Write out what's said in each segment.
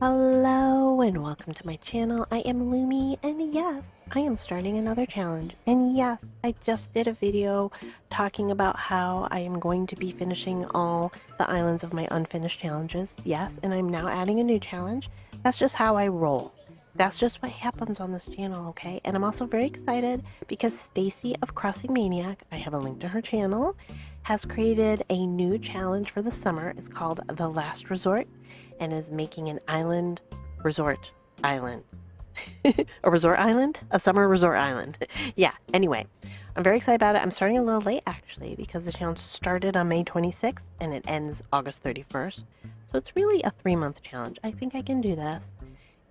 Hello and welcome to my channel. I am Lumi, and yes, I am starting another challenge. And yes, I just did a video talking about how I am going to be finishing all the islands of my unfinished challenges. Yes, and I'm now adding a new challenge. That's just how I roll. That's just what happens on this channel, okay? And I'm also very excited because Stacy of Crossing Maniac, I have a link to her channel, has created a new challenge for the summer. It's called The Last Resort and is making an island resort island. A resort island? A summer resort island. Yeah, anyway, I'm very excited about it. I'm starting a little late actually because the challenge started on May 26th and it ends August 31st. So it's really a 3-month challenge. I think I can do this.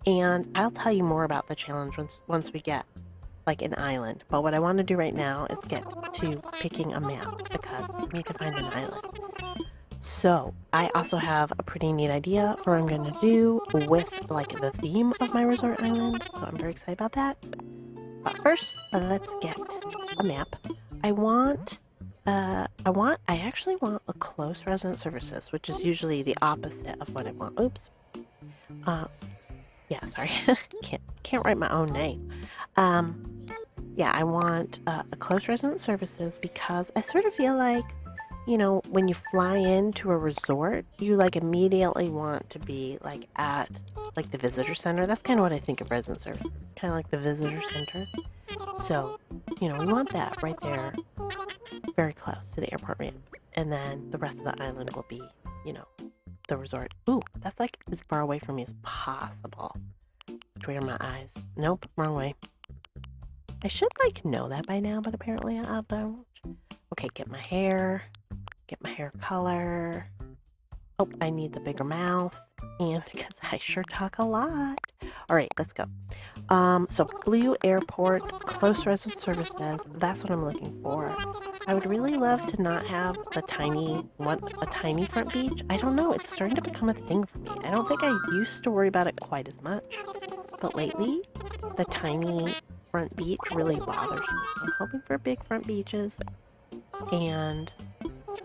And I'll tell you more about the challenge once we get like an island. But what I want to do right now is get to picking a map because we need to find an island. So I also have a pretty neat idea for what I'm going to do with like the theme of my resort island. So I'm very excited about that. But first, let's get a map. I actually want a close resident services, which is usually the opposite of what I want. Oops. Yeah, sorry. can't write my own name. Yeah, I want a close resident services because I sort of feel like, you know, when you fly into a resort, you like immediately want to be like at like the visitor center. That's kind of what I think of resident services, kind of like the visitor center. So, you know, we want that right there, very close to the airport ramp. And then the rest of the island will be, you know, the resort. Ooh, that's like as far away from me as possible. Which way are my eyes? Nope, wrong way. I should like know that by now, but apparently I don't. Okay, get my hair color. Oh, I need the bigger mouth, and because I sure talk a lot. All right, let's go. So Blue Airport, close resident services. That's what I'm looking for. I would really love to not have a tiny front beach. I don't know. It's starting to become a thing for me. I don't think I used to worry about it quite as much, but lately, the tiny front beach really bothers me. So I'm hoping for big front beaches, and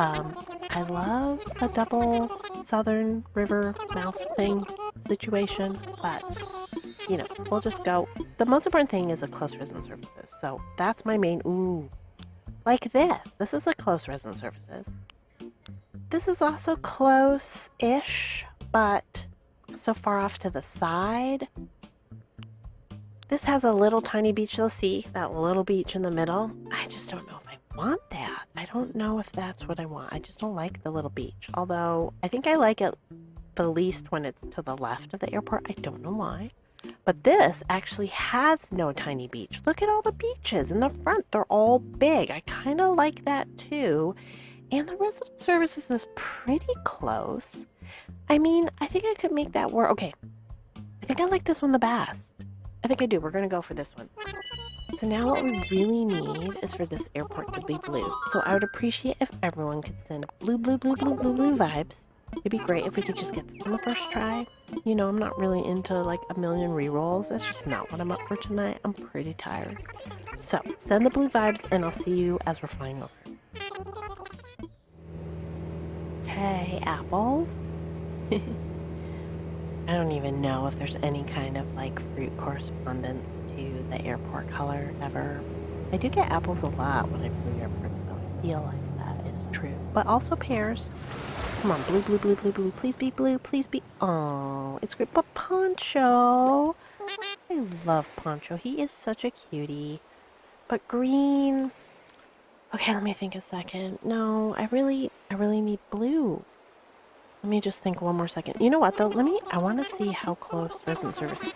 I love a double southern river mouth thing situation, but you know, we'll just go. The most important thing is a close resident services. So that's my main. Ooh, like this. This is a close resident services. This is also close-ish, but so far off to the side. This has a little tiny beach. You'll see that little beach in the middle. I just don't know if I want that. I don't know if that's what I want. I just don't like the little beach. Although I think I like it the least when it's to the left of the airport. I don't know why. But this actually has no tiny beach. Look at all the beaches in the front. They're all big. I kind of like that too. And the resident services is pretty close. I mean, I think I could make that work. Okay. I think I like this one the best. I think I do. We're going to go for this one. So now what we really need is for this airport to be blue. So I would appreciate if everyone could send blue, blue, blue, blue, blue, blue vibes. It'd be great if we could just get this on the first try. You know, I'm not really into like a million rerolls. That's just not what I'm up for tonight. I'm pretty tired. So send the blue vibes and I'll see you as we're flying over. Okay, apples. I don't even know if there's any kind of like fruit correspondence to the airport color ever. I do get apples a lot when I flew airports, so I feel like that is true. But also pears. Come on, blue, blue, blue, blue, blue. Please be blue. Please be. Oh, it's great. But Poncho. I love Poncho. He is such a cutie. But green. Okay, let me think a second. No, I really need blue. Let me just think one more second. You know what though? I want to see how close resident services is.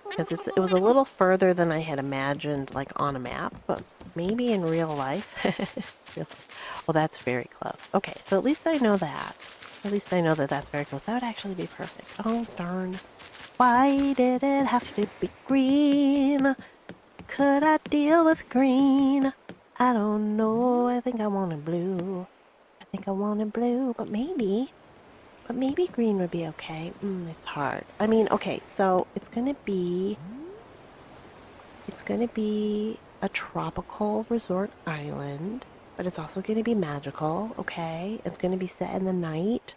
Because it was a little further than I had imagined, like on a map, but maybe in real life. Well, that's very close. Okay, so at least I know that. At least I know that that's very close. That would actually be perfect. Oh, darn. Why did it have to be green? Could I deal with green? I don't know. I think I wanted blue. But maybe green would be okay. It's hard. I mean, okay, so it's gonna be a tropical resort island, but it's also gonna be magical, okay? It's gonna be set in the night.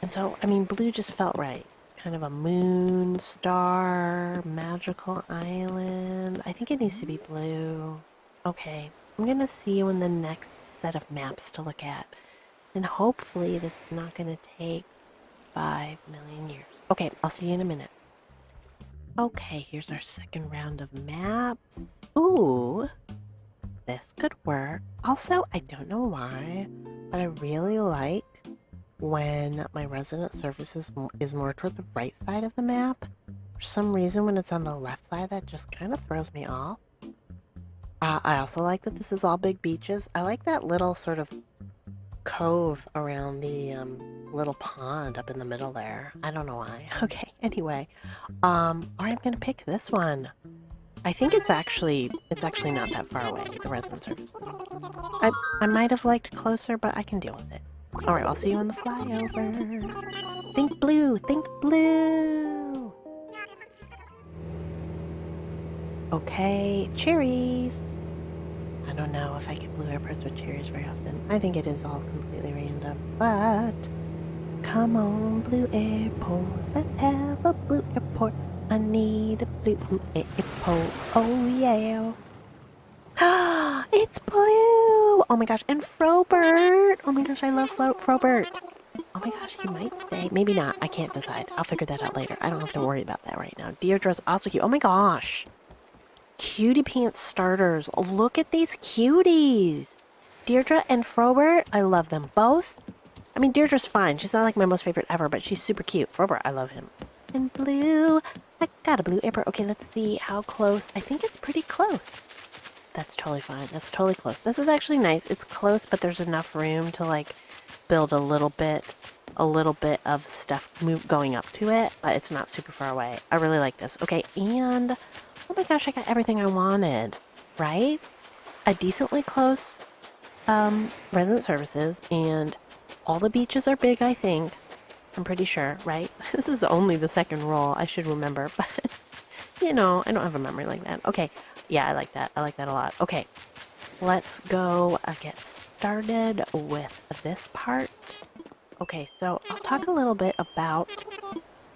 And so, I mean, blue just felt right. It's kind of a moon, star, magical island. I think it needs to be blue. Okay, I'm gonna see you in the next set of maps to look at. And hopefully this is not gonna take 5 million years. Okay, I'll see you in a minute. Okay, here's our second round of maps. Ooh, this could work. Also, I don't know why, but I really like when my resident surface is more toward the right side of the map. For some reason, when it's on the left side, that just kind of throws me off. I also like that this is all big beaches. I like that little sort of cove around the little pond up in the middle there. I don't know why. Okay, anyway. Alright, I'm gonna pick this one. I think it's actually not that far away, the resident services. I might have liked closer, but I can deal with it. Alright, I'll see you on the flyover. Think blue, think blue! Okay, cherries! I don't know if I get blue airports with cherries very often. I think it is all completely random, but come on, blue airport, let's have a blue airport. I need a blue airport, oh yeah. It's blue! Oh my gosh, and Frobert! Oh my gosh, I love Frobert. Oh my gosh, he might stay. Maybe not, I can't decide. I'll figure that out later. I don't have to worry about that right now. Deirdre's also cute. Oh my gosh! Cutie Pants starters. Look at these cuties! Deirdre and Frobert, I love them both. I mean, Deirdre's fine. She's not like my most favorite ever, but she's super cute. Frobert, I love him. And blue. I got a blue airport. Okay, let's see how close. I think it's pretty close. That's totally fine. That's totally close. This is actually nice. It's close, but there's enough room to like build a little bit of stuff going up to it, but it's not super far away. I really like this. Okay, and oh my gosh, I got everything I wanted, right? A decently close resident services, and all the beaches are big, I think. I'm pretty sure, right? This is only the second roll, I should remember, but you know, I don't have a memory like that. Okay, yeah, I like that. I like that a lot. Okay, let's go get started with this part. Okay, so I'll talk a little bit about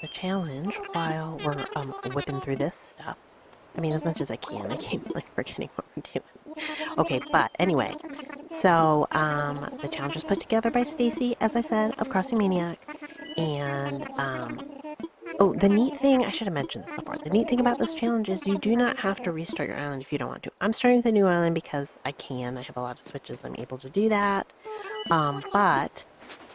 the challenge while we're whipping through this stuff. I mean, as much as I can. I keep like forgetting what we're doing. Okay, but anyway, so the challenge was put together by Stacy, as I said, of Crossing Maniac, and oh, the neat thing, I should have mentioned this before. The neat thing about this challenge is you do not have to restart your island if you don't want to. I'm starting with a new island because I can. I have a lot of switches. I'm able to do that. But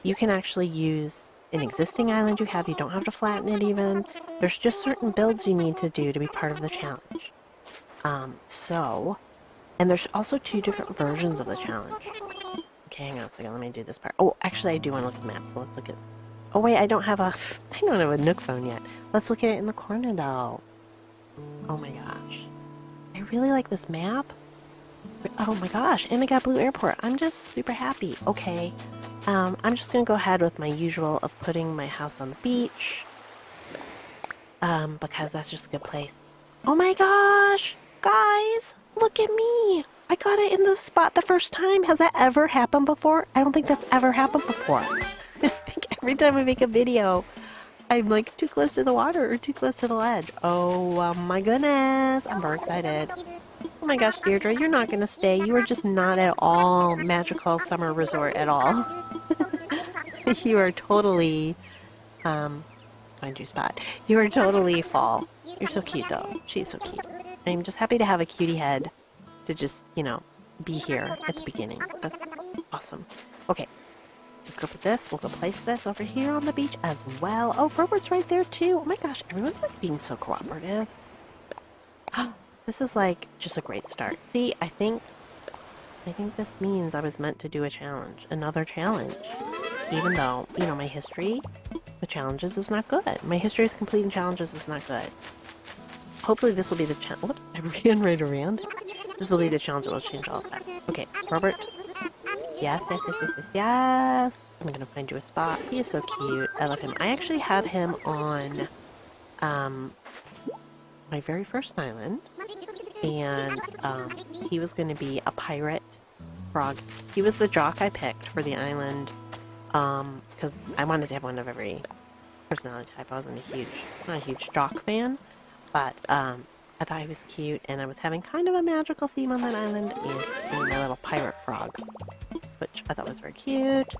you can actually use an existing island you have. You don't have to flatten it even. There's just certain builds you need to do to be part of the challenge. And there's also 2 different versions of the challenge. Okay, hang on a second. Let me do this part. Oh, actually, I do want to look at the map, so let's look at... Oh wait, I don't have a Nook phone yet. Let's look at it in the corner though. Oh my gosh. I really like this map. Oh my gosh, and I got Blue Airport. I'm just super happy. Okay, I'm just gonna go ahead with my usual of putting my house on the beach. Because that's just a good place. Oh my gosh, guys, look at me. I got it in the spot the first time. Has that ever happened before? I don't think that's ever happened before. I think every time I make a video, I'm like too close to the water or too close to the ledge. Oh my goodness, I'm very excited. Oh my gosh, Deirdre, you're not gonna stay. You are just not at all magical summer resort at all. You are totally, find your spot. You are totally fall. You're so cute though. She's so cute. I'm just happy to have a cutie head to just, you know, be here at the beginning. That's awesome. Okay, let's go put this. We'll go place this over here on the beach as well. Oh, Robert's right there too. Oh my gosh, everyone's like being so cooperative. This is like just a great start. See, I think this means I was meant to do a challenge, another challenge. Even though, you know, my history with challenges is not good. My history with completing challenges is not good. Hopefully this will be the challenge. Whoops, I ran right around. This will be the challenge that will change all of that. Okay, Robert. Yes, yes, yes, yes, yes, yes. I'm gonna find you a spot. He is so cute. I love him. I actually had him on my very first island. And he was going to be a pirate frog. He was the jock I picked for the island because because I wanted to have one of every personality type. I wasn't not a huge jock fan, but I thought he was cute, and I was having kind of a magical theme on that island, and being my little pirate frog, which I thought was very cute.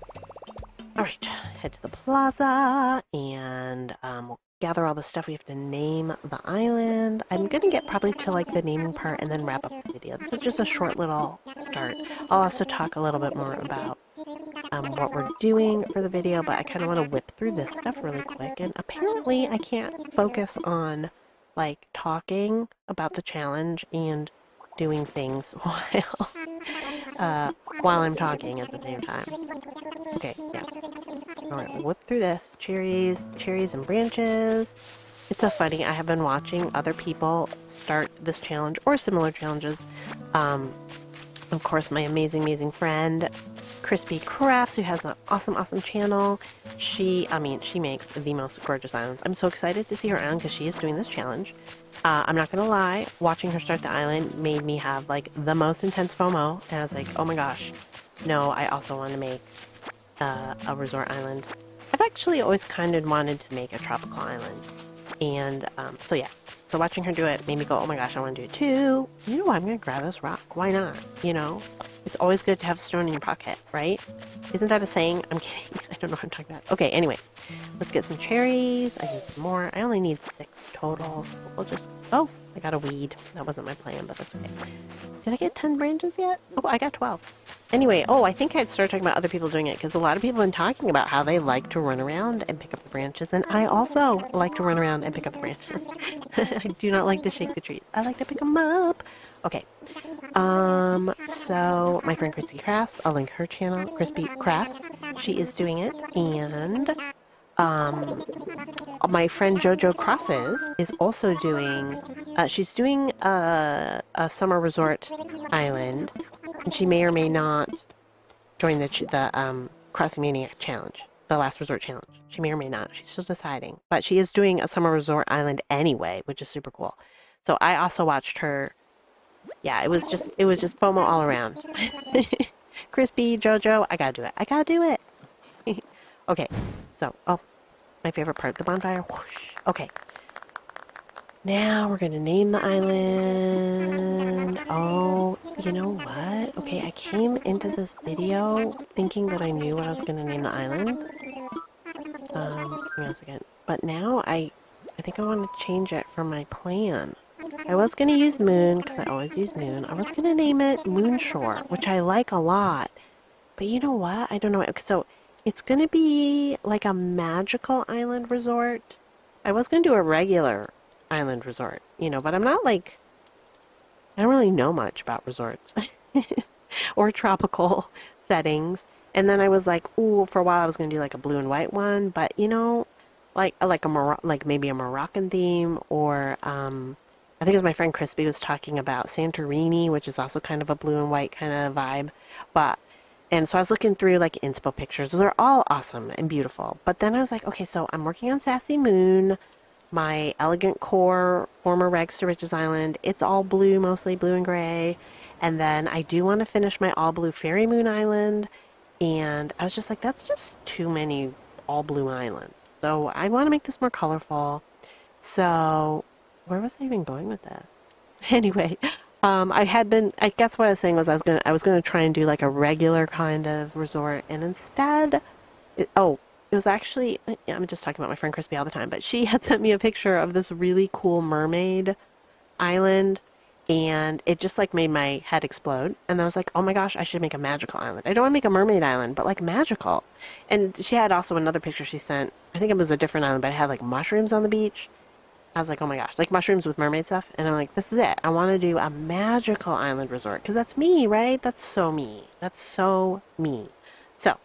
Alright, head to the plaza, and we'll gather all the stuff we have to name the island. I'm gonna get probably to like the naming part and then wrap up the video. This is just a short little start. I'll also talk a little bit more about what we're doing for the video, but I kind of want to whip through this stuff really quick. And apparently I can't focus on like talking about the challenge and doing things while I'm talking at the same time. Okay, yeah. Alright, we'll whip through this. Cherries and branches. It's so funny. I have been watching other people start this challenge or similar challenges. Of course, my amazing friend, Crispy Crafts, who has an awesome channel. She makes the most gorgeous islands. I'm so excited to see her island because she is doing this challenge. I'm not gonna lie, watching her start the island made me have like the most intense FOMO, and I was like, oh my gosh, no, I also want to make a resort island. I've actually always kind of wanted to make a tropical island, and so yeah. So watching her do it made me go, oh my gosh, I want to do it too. You know what? I'm going to grab this rock. Why not? You know? It's always good to have stone in your pocket, right? Isn't that a saying? I'm kidding. I don't know what I'm talking about. Okay, anyway. Let's get some cherries. I need some more. I only need 6 total, so we'll just... Oh, I got a weed. That wasn't my plan, but that's okay. Did I get 10 branches yet? Oh, I got 12. Anyway, I think I'd start talking about other people doing it, because a lot of people have been talking about how they like to run around and pick up the branches, and I also like to run around and pick up the branches. I do not like to shake the trees. I like to pick them up. Okay. So my friend Crispy Crafts, I'll link her channel, Crispy Crafts. She is doing it, and my friend JoJo Crosses is also doing, she's doing a summer resort island, and she may or may not join the Crossing Maniac challenge, the Last Resort challenge. She may or may not. She's still deciding, but she is doing a summer resort island anyway, which is super cool. So I also watched her. Yeah, it was just FOMO all around. Crispy, JoJo, I gotta do it. I gotta do it. Okay, so my favorite part, the bonfire. Whoosh. Okay. Now we're gonna name the island. Oh, you know what? Okay, I came into this video thinking that I knew what I was gonna name the island. Give me 1 second. But now I think I want to change it from my plan. I was gonna use Moon, because I always use Moon. I was gonna name it Moonshore, which I like a lot. But you know what? I don't know. So it's gonna be like a magical island resort. I was gonna do a regular island resort, but I'm not like, I don't really know much about resorts or tropical settings. And then I was like, ooh, for a while I was gonna do like a blue and white one, but like maybe a Moroccan theme, or I think it was my friend Crispy was talking about Santorini, which is also kind of a blue and white kind of vibe. And so I was looking through like inspo pictures. They're all awesome and beautiful. But then I was like, okay, so I'm working on Sassy Moon, my Elegant Core, former Rags to Riches Island. It's all blue, mostly blue and gray. And then I do want to finish my all blue Fairy Moon Island. And I was just like, that's just too many all blue islands. So I want to make this more colorful. So where was I even going with this? Anyway, I guess what I was saying was I was gonna try and do like a regular kind of resort, and instead, it was actually, I'm just talking about my friend Crispy all the time, but she had sent me a picture of this really cool mermaid island, and it just like made my head explode, and I was like, oh my gosh, I should make a magical island. I don't want to make a mermaid island, but like magical. And she had also another picture she sent, I think it was a different island, but it had like mushrooms on the beach. I was like, oh my gosh, like mushrooms with mermaid stuff. And I'm like, this is it. I want to do a magical island resort. Because that's me, right? That's so me. That's so me. So,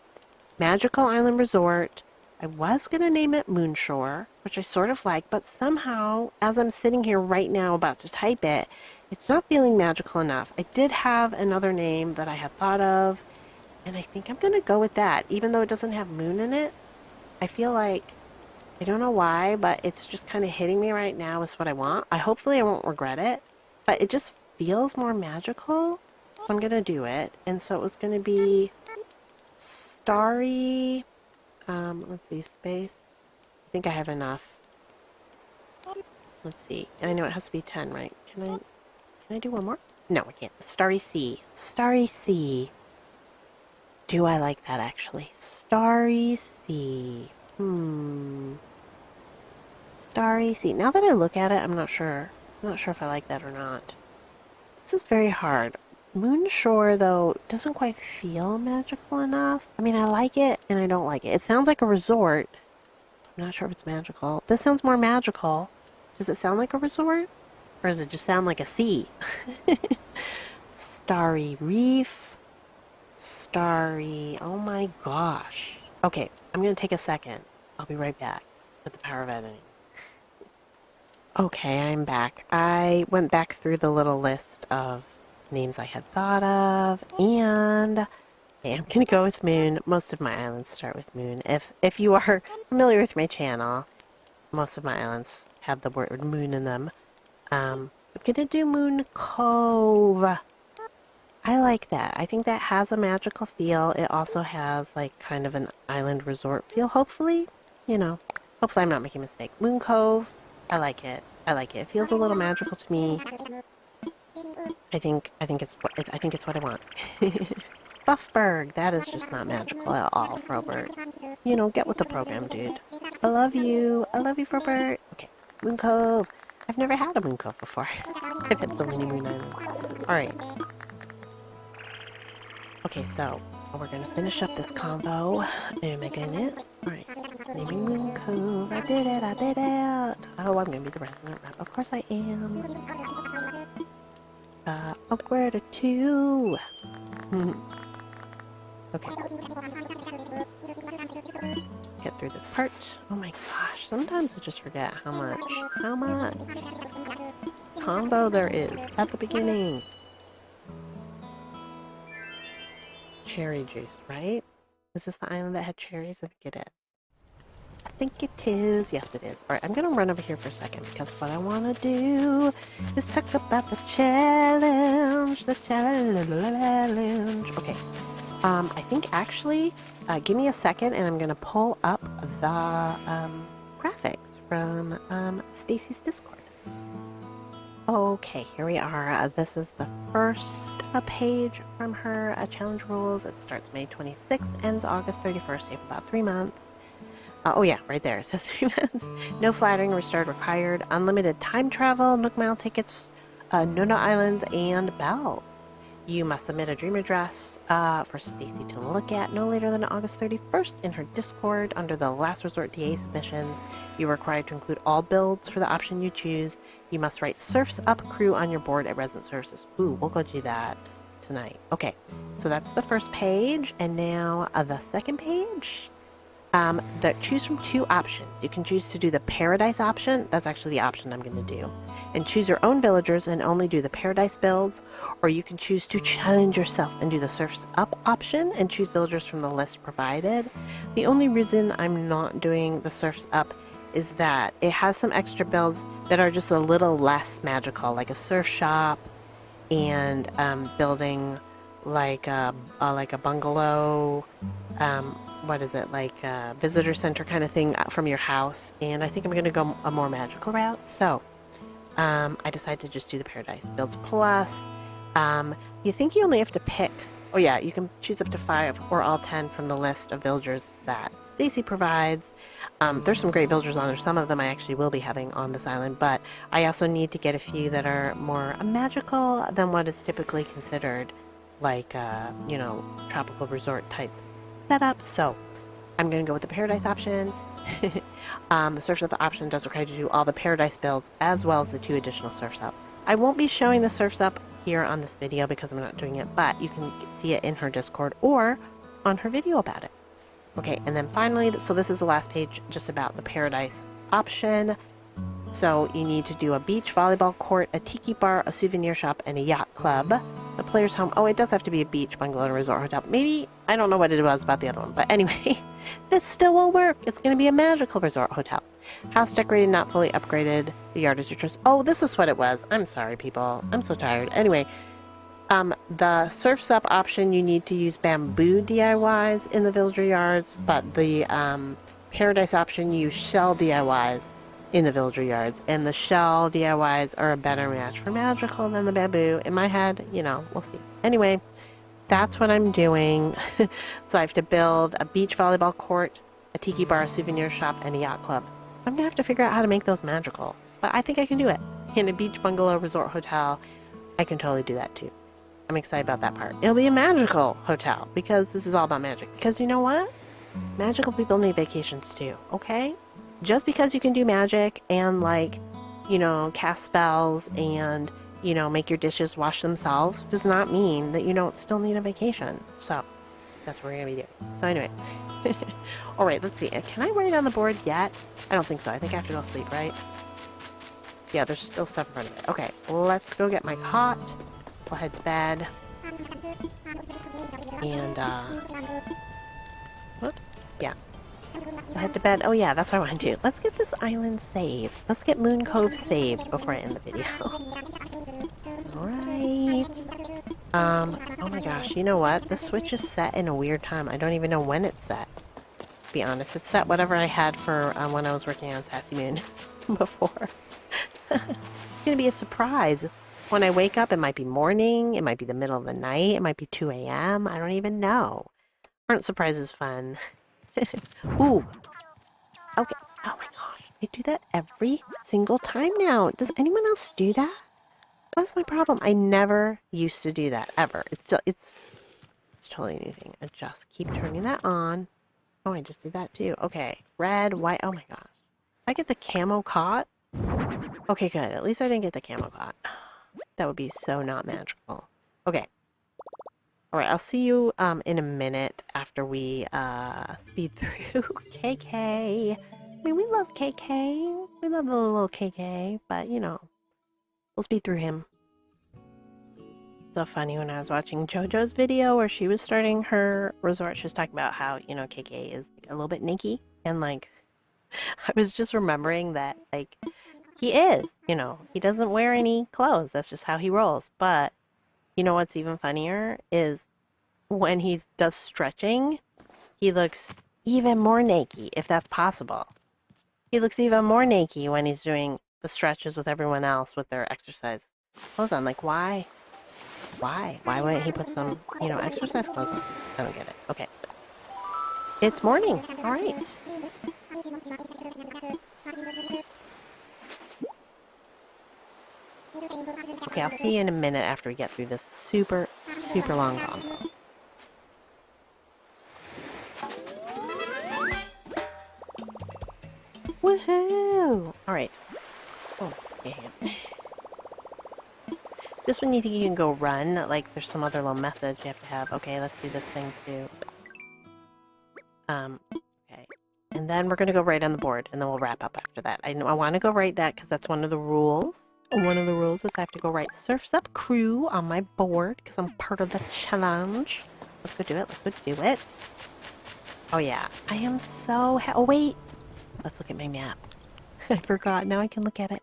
magical island resort. I was going to name it Moonshore, which I sort of like. But somehow, as I'm sitting here right now about to type it, it's not feeling magical enough. I did have another name that I had thought of. And I think I'm going to go with that. Even though it doesn't have moon in it, I feel like, I don't know why, but it's just kind of hitting me right now is what I want. Hopefully I won't regret it, but it just feels more magical, so I'm going to do it. And so it was going to be Starry Let's see, space. I think I have enough. Let's see. And I know it has to be 10, right? Can I do one more? No, I can't. Starry Sea. Starry Sea. Do I like that actually? Starry Sea. Starry Sea. Now that I look at it, I'm not sure. I'm not sure if I like that or not. This is very hard. Moonshore, though, doesn't quite feel magical enough. I mean, I like it and I don't like it. It sounds like a resort. I'm not sure if it's magical. This sounds more magical. Does it sound like a resort? Or does it just sound like a sea? Starry Reef. Starry. Oh my gosh. Okay, I'm going to take a second. I'll be right back with the power of editing. Okay, I'm back. I went back through the little list of names I had thought of, and I'm going to go with Moon. Most of my islands start with Moon. If you are familiar with my channel, most of my islands have the word Moon in them. I'm going to do Moon Cove. I like that. I think that has a magical feel. It also has like kind of an island resort feel, hopefully. You know, hopefully I'm not making a mistake. Moon Cove, I like it. I like it. It feels a little magical to me. I think it's what I want. Buffberg, that is just not magical at all, Frobert. You know, get with the program, dude. I love you. I love you, Frobert. Okay, Moon Cove. I've never had a Moon Cove before. I've had so many Moon Islands. Alright. Okay, so we're gonna finish up this combo. Oh my goodness. Alright. Naming Moon Cove. I did it, I did it. Oh, I'm gonna be the resident rep. Of course I am. Where to 2? Okay. Get through this part. Oh my gosh, sometimes I just forget how much combo there is at the beginning. Cherry juice, right? Is this the island that had cherries? I think it is. I think it is. Yes, it is. Alright, I'm gonna run over here for a second because what I want to do is talk about the challenge. The challenge. Okay. I think actually, give me a second and I'm gonna pull up the graphics from Stacy's Discord. Okay, here we are. This is the first page from her challenge rules. It starts May 26th, ends August 31st. You have about 3 months. Oh yeah, right there. It says 3 months. No flattering restart required. Unlimited time travel, Nook Mile tickets, Nona Islands, and Bell. You must submit a dream address for Stacy to look at no later than August 31st in her Discord under the Last Resort DA submissions. You are required to include all builds for the option you choose. You must write Surf's Up crew on your board at Resident Services. Ooh, we'll go do that tonight. Okay, so that's the first page, and now the second page. Choose from 2 options. You can choose to do the Paradise option. That's actually the option I'm going to do. And choose your own villagers and only do the Paradise builds. Or you can choose to challenge yourself and do the Surf's Up option and choose villagers from the list provided. The only reason I'm not doing the Surf's Up is that it has some extra builds that are just a little less magical, like a surf shop and building like a bungalow, what is it, like a visitor center kind of thing from your house. And I think I'm going to go a more magical route. So I decided to just do the Paradise Builds Plus. You think you only have to pick, oh yeah, you can choose up to 5 or all 10 from the list of villagers that Stacy provides. There's some great villagers on there. Some of them I actually will be having on this island, but I also need to get a few that are more magical than what is typically considered like, you know, tropical resort type setup. So I'm going to go with the Paradise option. The Surf's Up option does require you to do all the Paradise builds as well as the 2 additional Surf's Up. I won't be showing the Surf's Up here on this video because I'm not doing it, but you can see it in her Discord or on her video about it. Okay, and then finally, so this is the last page just about the Paradise option. So you need to do a beach volleyball court, a tiki bar, a souvenir shop, and a yacht club. The player's home. Oh, it does have to be a beach bungalow and a resort hotel. Maybe, I don't know what it was about the other one. But anyway, this still will work. It's going to be a magical resort hotel. House decorated, not fully upgraded. The yard is your choice. Oh, this is what it was. I'm sorry, people. I'm so tired. Anyway, The Surf's Up option, you need to use bamboo DIYs in the villager yards, but the Paradise option, you use shell DIYs in the villager yards. And the shell DIYs are a better match for magical than the bamboo. In my head, you know, we'll see. Anyway, that's what I'm doing. So I have to build a beach volleyball court, a tiki bar, a souvenir shop, and a yacht club. I'm gonna have to figure out how to make those magical, but I think I can do it. In a beach bungalow resort hotel, I can totally do that too. I'm excited about that part. It'll be a magical hotel because this is all about magic. Because you know what? Magical people need vacations too, okay? Just because you can do magic and like, you know, cast spells and, you know, make your dishes wash themselves does not mean that you don't still need a vacation. So that's what we're gonna be doing. So anyway. All right, let's see. Can I write on the board yet? I don't think so. I think I have to go sleep, right? Yeah, there's still stuff in front of it. Okay, let's go get my cot. We'll head to bed. And, whoops. Yeah. We'll head to bed. Oh, yeah, that's what I want to do. Let's get this island saved. Let's get Moon Cove saved before I end the video. Alright. Oh my gosh, you know what? The Switch is set in a weird time. I don't even know when it's set. To be honest, it's set whatever I had for when I was working on Sassy Moon before. It's gonna be a surprise. When I wake up, it might be morning, it might be the middle of the night, it might be 2 a.m. I don't even know. Aren't surprises fun? Ooh. Okay. Oh my gosh. I do that every single time now. Does anyone else do that? What's my problem? I never used to do that, ever. It's totally a new thing. I just keep turning that on. Oh, I just did that too. Okay. Red, white. Oh my gosh. If I get the camo caught. Okay, good. At least I didn't get the camo caught. That would be so not magical. Okay. Alright, I'll see you in a minute after we speed through KK. I mean, we love KK. We love the little KK, but you know, we'll speed through him. So funny when I was watching JoJo's video where she was starting her resort, she was talking about how, you know, KK is like, a little bit naked. And like, I was just remembering that, like, he is, you know, he doesn't wear any clothes. That's just how he rolls. But you know what's even funnier is when he does stretching, he looks even more naked, if that's possible. He looks even more naked when he's doing the stretches with everyone else with their exercise clothes on. Like, why? Why? Why wouldn't he put some, you know, exercise clothes on? I don't get it. Okay. It's morning. All right. Okay, I'll see you in a minute after we get through this super, super long combo. Woohoo! Alright. Oh, damn. Just when you think you can go run, like there's some other little message you have to have. Okay, let's do this thing too. Okay. And then we're gonna go right on the board, and then we'll wrap up after that. I know I want to go right that because that's one of the rules. One of the rules is I have to go write Surf's Up Crew on my board because I'm part of the challenge. Let's go do it. Let's go do it. Oh yeah, I am so oh wait. Let's look at my map. I forgot. Now I can look at it.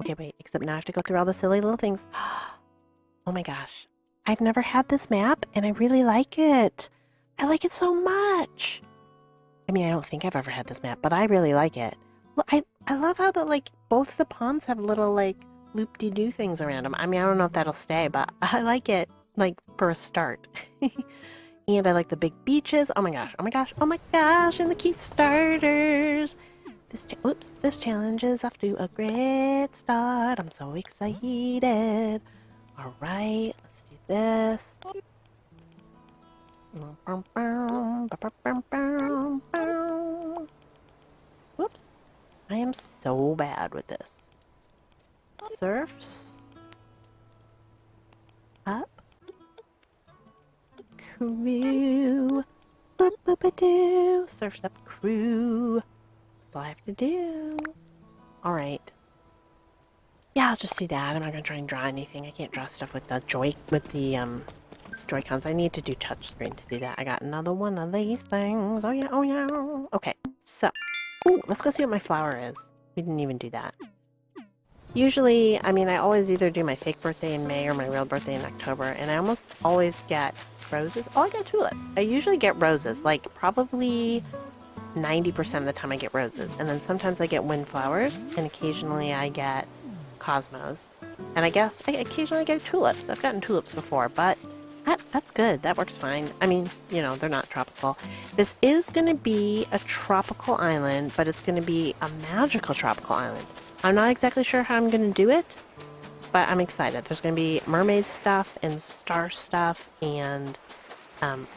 Okay, wait. Except now I have to go through all the silly little things. Oh my gosh. I've never had this map, and I really like it. I like it so much. I mean, I don't think I've ever had this map, but I really like it. Well, I love how the, like, both the ponds have little, like, loop-de-doo things around them. I mean, I don't know if that'll stay, but I like it, like, for a start. And I like the big beaches. Oh my gosh, oh my gosh, oh my gosh, and the cute starters. This challenge is off to a great start. I'm so excited. All right, let's do this. Whoops. I am so bad with this. Surfs up. Crew. Boop boop a doo. Surfs up crew. That's all I have to do. Alright. Yeah, I'll just do that. I'm not gonna try and draw anything. I can't draw stuff with the Joy-Cons. I need to do touchscreen to do that. I got another one of these things. Oh yeah, oh yeah. Okay, so. Ooh, let's go see what my flower is. We didn't even do that. Usually, I mean, I always either do my fake birthday in May or my real birthday in October, and I almost always get roses. Oh, I get tulips. I usually get roses, like probably 90% of the time I get roses. And then sometimes I get windflowers, and occasionally I get cosmos. And I guess I occasionally get tulips. I've gotten tulips before, but that's good. That works fine. I mean, you know, they're not tropical. This is going to be a tropical island, but it's going to be a magical tropical island. I'm not exactly sure how I'm going to do it, but I'm excited. There's going to be mermaid stuff and star stuff and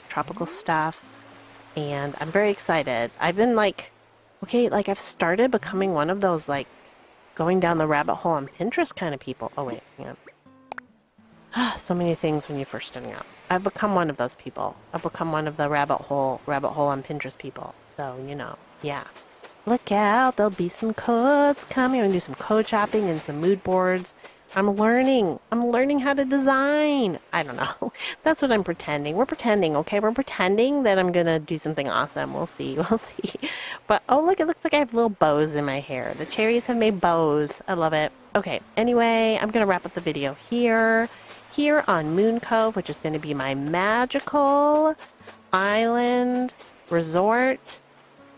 tropical stuff, and I'm very excited. I've been like, okay, like I've started becoming one of those like going down the rabbit hole on Pinterest kind of people. Oh wait, hang on. So many things when you're first starting out. I've become one of those people. I've become one of the rabbit hole on Pinterest people. So, you know, yeah. Look out, there'll be some codes coming. I'm gonna do some code shopping and some mood boards. I'm learning how to design. I don't know. That's what I'm pretending. We're pretending, okay? We're pretending that I'm gonna do something awesome. We'll see. We'll see. But oh look, it looks like I have little bows in my hair. The cherries have made bows. I love it. Okay, anyway, I'm gonna wrap up the video here on Moon Cove, which is going to be my magical island resort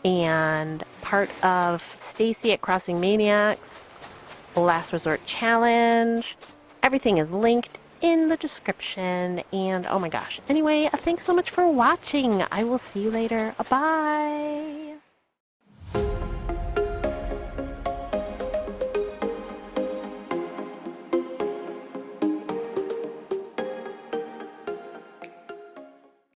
and part of Stacy at Crossing Maniac's Last Resort Challenge. Everything is linked in the description. And oh my gosh. Anyway, thanks so much for watching. I will see you later. Bye.